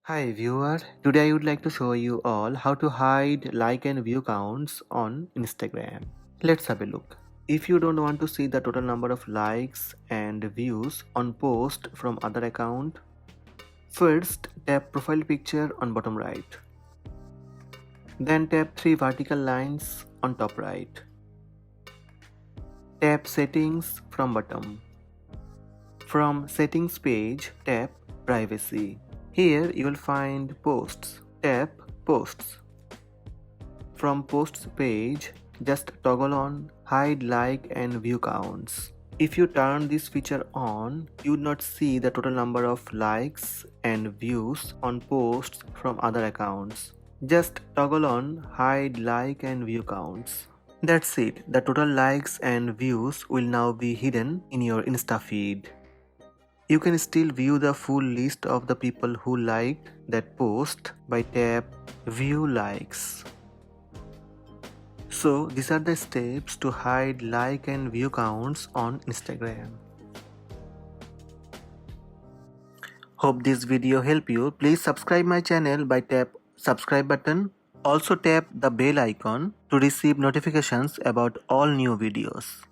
Hi viewer, today I would like to show you all how to hide like and view counts on Instagram. Let's have a look. If you don't want to see the total number of likes and views on post from other account, first tap profile picture on bottom right. Then tap 3 vertical lines on top right. Tap settings from bottom. From settings page, tap privacy. Here you will find posts. Tap posts. From posts page, just toggle on hide like and view counts. If you turn this feature on, you would not see the total number of likes and views on posts from other accounts. Just toggle on hide like and view counts. That's it. The total likes and views will now be hidden in your Insta feed. You can still view the full list of the people who liked that post by tap view likes. So these are the steps to hide like and view counts on Instagram. Hope this video helped you. Please subscribe my channel by tap subscribe button. Also tap the bell icon to receive notifications about all new videos.